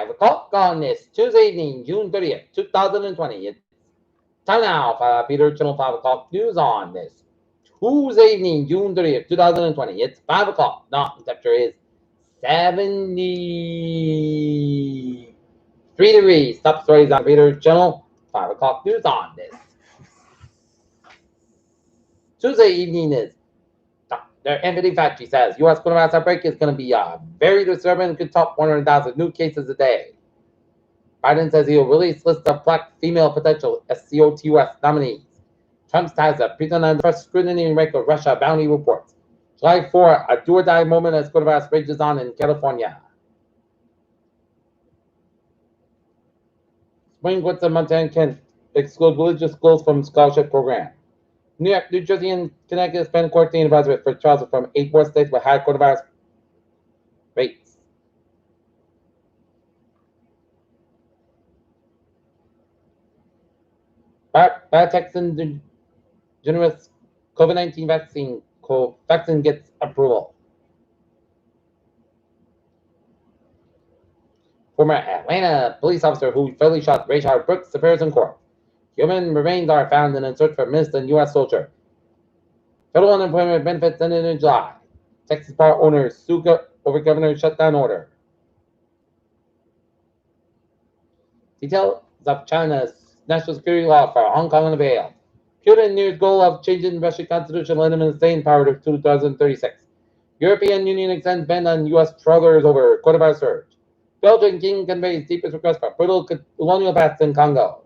5 o'clock on this Tuesday evening, June 30th, 2020. It's time now for Peter Channel 5 o'clock news on this Tuesday evening, June 30th, 2020. It's 5 o'clock. The temperature is 73 degrees. Top stories on Peter Channel 5 o'clock news on this Tuesday evening is Anthony Fauci says U.S. coronavirus outbreak is going to be very disturbing. Could top 100,000 new cases a day. Biden says he will release list of black female potential SCOTUS nominees. Trump has a prison under first scrutiny rank of Russia bounty reports. July 4, a do-or-die moment as coronavirus rages on in California. Supreme Court of Montana can exclude religious schools from scholarship program. New York, New Jersey, and Connecticut spend quarantine advisory for trials from 8 more states with high coronavirus rates. Biotech's generous COVID-19 vaccine, vaccine gets approval. Former Atlanta police officer who fatally shot Rayshard Brooks appears in court. Human remains are found in a search for missed U.S. soldier. Federal unemployment benefits ended in July. Texas bar owners sue over governor's shutdown order. Details of China's national security law for Hong Kong unveiled. Putin nears goal of changing Russian constitution, letting him stay in power to 2036. European Union extends ban on U.S. travelers over coronavirus surge. Belgian king conveys deepest request for brutal colonial past in Congo.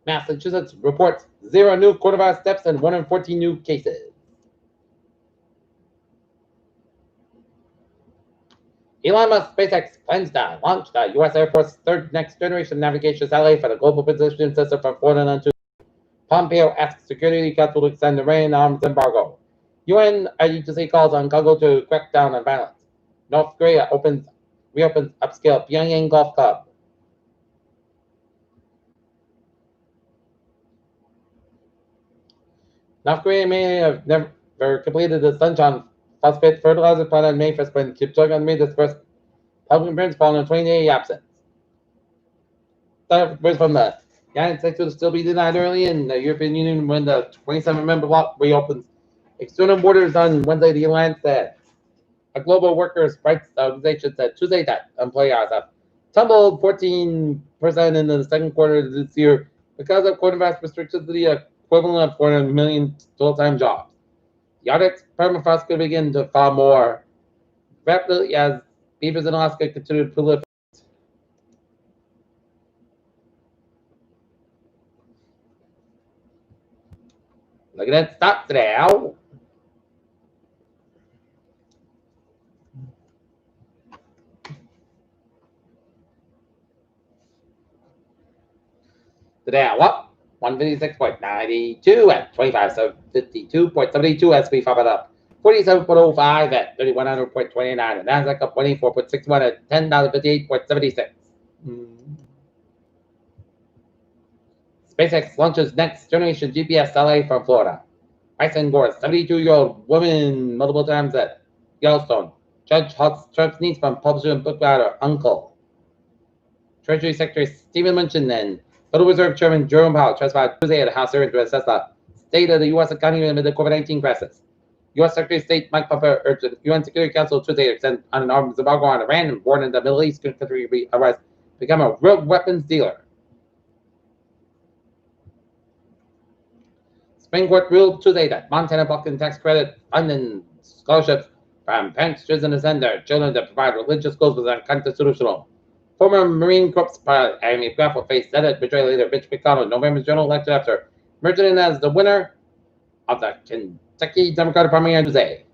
Massachusetts reports 0 new coronavirus deaths and 114 new cases. Elon Musk SpaceX plans to launch the U.S. Air Force's third next-generation navigation satellite for the global positioning system from Florida on Tuesday. Pompeo asks Security Council to extend the Iran arms embargo. UN agency calls on Congo to crack down on violence. North Korea reopens upscale Pyongyang Golf Club. North Korea may have never completed the Suncheon phosphate fertilizer plant on May 1st when Kim Jong-un made his first public appearance following a 20-day absence. Where's from the United States will still be denied early in the European Union when the 27-member bloc reopens external borders on Wednesday. The alliance said a global workers' rights organization said Tuesday that employers have tumbled 14% in the second quarter of this year because of coronavirus restrictions, the equivalent of 400 million full-time jobs. The Arctic permafrost could begin to fall more rapidly as beavers in Alaska continue to proliferate. Look at that stop today, Al. Today at what? 156.92 at 25.52.72 as we pop it up. 47.05 at 3100.29 and Nasdaq up 24.61 at $10.58.76. SpaceX launches next generation GPS satellite from Florida. Bryson Gore, 72-year-old woman, multiple times at Yellowstone. Judge halts Trump's needs from publisher and book writer uncle. Treasury Secretary Stephen Mnuchin and Federal Reserve Chairman Jerome Powell testified Tuesday at a House hearing to assess the state of the U.S. economy amid the COVID-19 crisis. U.S. Secretary of State Mike Pompeo urged the UN Security Council Tuesday to extend an arms embargo on Iran and warned the Middle Eastern country otherwise become a rogue weapons dealer. Supreme Court ruled Tuesday that Montana blocking tax credit funding scholarships from parents choosing to send their children to provide religious schools was unconstitutional. Former Marine Corps pilot Amy Graffel faced Senate Majority Leader Mitch McConnell in November's general election after emerging in as the winner of the Kentucky Democratic primary on Tuesday.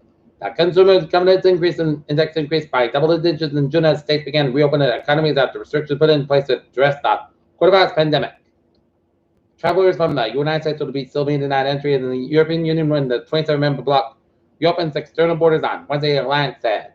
The consumer confidence index increased by double digits in June as states began reopening economies after restrictions put in place to address the coronavirus pandemic. Travelers from the United States will be still being denied entry in the European Union when the 27-member bloc reopens external borders on Wednesday, the alliance said.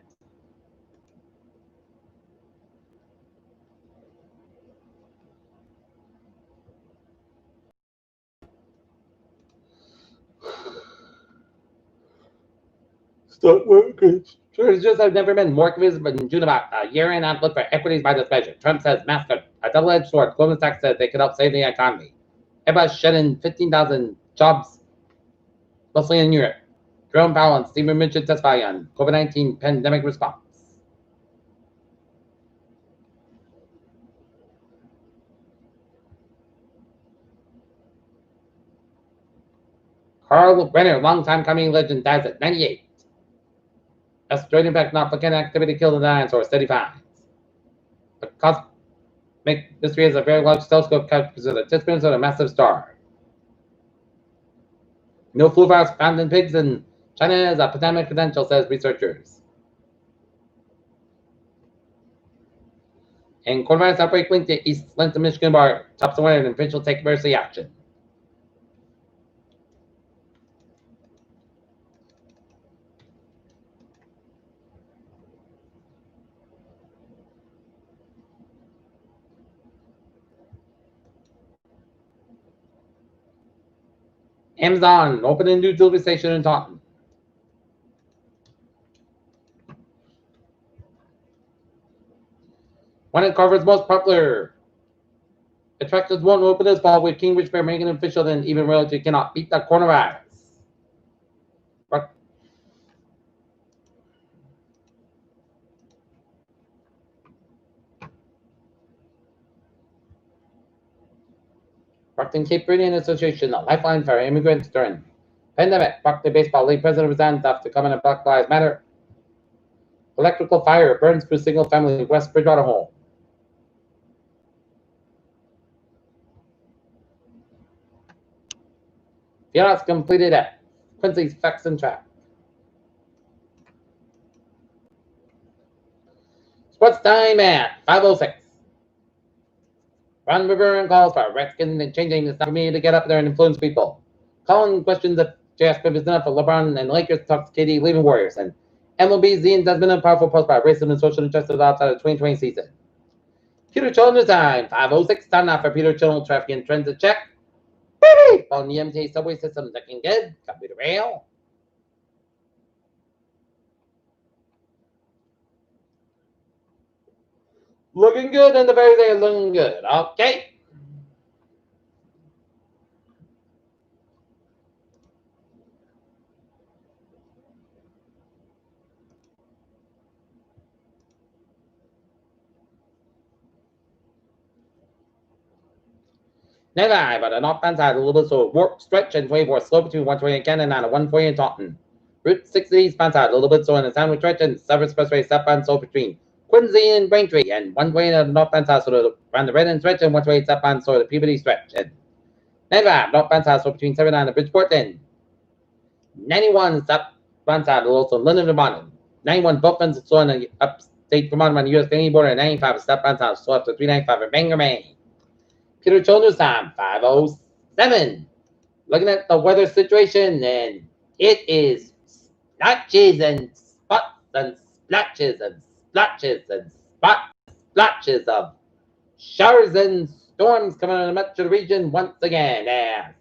Stock markets. Shortages have never been more visible in June about a year-end outlook for equities by this measure. Trump says masks are a double-edged sword. Goldman Sachs says they could help save the economy. Airbus shedding 15,000 jobs, mostly in Europe. Jerome Powell and Stephen Mnuchin testify on COVID-19 pandemic response. Carl Brenner, longtime comedy legend, dies at 98. Asteroid impact not volcanic activity killed the dinosaurs, steady finds. The cosmic mystery is a very large telescope captures the participants of a massive star. No flu virus found in pigs in China is a pandemic potential, says researchers. And coronavirus outbreak linked to East Lansing, Michigan bar tops aware and official take emergency action. Amazon opening a new delivery station in Taunton. One of Carver's most popular attractions won't open this fall with King Rich Bear making it official that even royalty cannot beat the coronavirus. Brockton Cape Verdean Association, a lifeline for immigrants during pandemic. Brockton Baseball League President resigns after coming to Black Lives Matter. Electrical fire burns through single family West Bridgewater home. Fiat's completed at Quincy's Faxon Track. Sports time at 5:06. Ron Rivera calls for Redskins and changing. It's not for me to get up there and influence people. Colin questions if J.S. Smith is enough for LeBron and Lakers talks to KD leaving Warriors. And MLB Zine has been a powerful post by racism and social injustice outside of the 2020 season. Peter Children's time, 5:06. Time now for Peter Children traffic and transit check. Beep! On the MTA subway system looking good. Copy the rail. Looking good, and the very day looking good. Okay. Next time, but the northbound side a little bit so warp stretch and 24 slow between 120 and Cannon and 140 and Taunton. Route 60 eastbound side a little bit so in the sandwich stretch and Sever Expressway southbound so between Quincy and Braintree and 120 on the northbound side so around the Red End stretch and 120 southbound so the Peabody stretch. And 95 northbound side so between 79 and Bridgeport and 91 southbound side a little so Linden and Vermont. 91 Buffins so on the upstate Vermont on the US Canadian border and 95 southbound side so up to 395 in Bangor, Maine. Peter Children's time, 5:07. Looking at the weather situation, and it is splotches and spots and splotches and splotches and splotches of showers and storms coming on the metro region once again.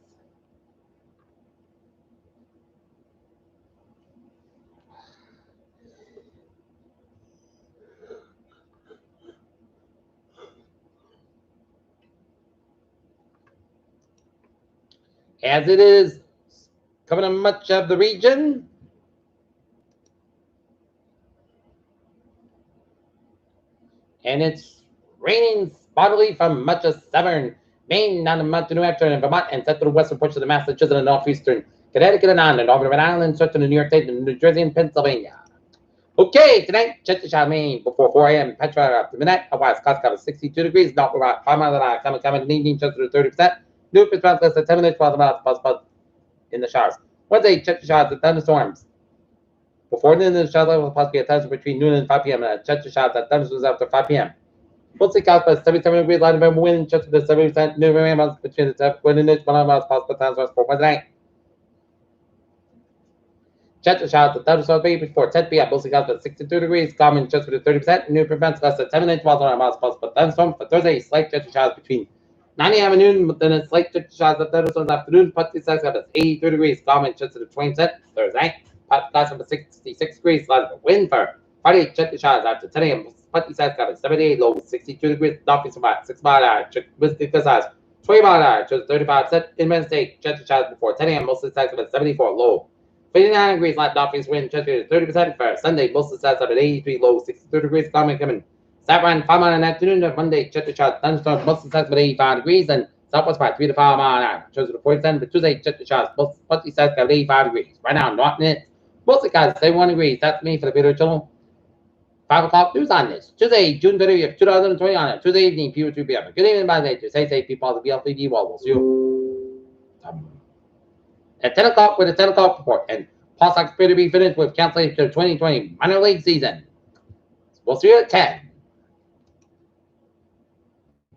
As it is coming on much of the region. And it's raining spottily from much of southern Maine down to much of New Hampshire and Vermont and central western portions of Massachusetts and northeastern Connecticut and on and over Rhode Island, certain New York State, and New Jersey and Pennsylvania. Okay, tonight, Chestershire, Maine, before 4 a.m. Petra after midnight. Otherwise, Costco is 62 degrees. Not about 5 miles an hour. Coming in the evening, Chester to 30%. New response less than 10 minutes, 12 miles in the showers. Wednesday, Chestershire, the thunderstorms. Before noon, the shower level will possibly be a touch between noon and 5 p.m. and Chestershire, the thunderstorms after 5 p.m. Mostly Costco is 77 degrees, light of wind, Chester to 70%. New miles between the 7 wind and 100 miles possible thunderstorms for Wednesday night. Chestershire, the thunderstorms may be before 10 p.m. Mostly Costco 62 degrees, calm in Chester to 30%. New prevents less than 7 inches, 100 miles possible thunderstorm for Thursday. Slight Chestershire between 9 a.m. and noon, but then it's slight Chestershire, the thunderstorms afternoon. Putney South is 83 degrees, calm in Chester to 20%. Thursday. Class of 66 degrees, wind for Friday, check the shots after 10 a.m. 20 size got 78, low 62 degrees, northeast about 6 mile an hour, check Mystic size 20 mile an hour, just 35% in Wednesday, check the shots before 10 a.m. Most of the size about 74, low 59 degrees, light northeast wind, check 30% for Sunday, most of the size about 83, low 62 degrees, coming. South around 5 mile in the afternoon of Monday, check the shots, thunderstorms, most of the size about 85 degrees, and southwest by 3 to 5 mile an hour, shows the 47 for Tuesday, check the shots, most of the size about 85 degrees. Right now, not in it. Mostly guys, 71 degrees. That's me for the video channel. 5 o'clock news on this. Tuesday, June 30th, 2020 on it. Tuesday evening, P 2 p.m. Good evening, by nature. Stay safe, people. The BLPD wall. We'll see you at 10 o'clock with a 10 o'clock report. And Paul Sox appear to be finished with cancellation to the 2020 minor league season. We'll see you at 10.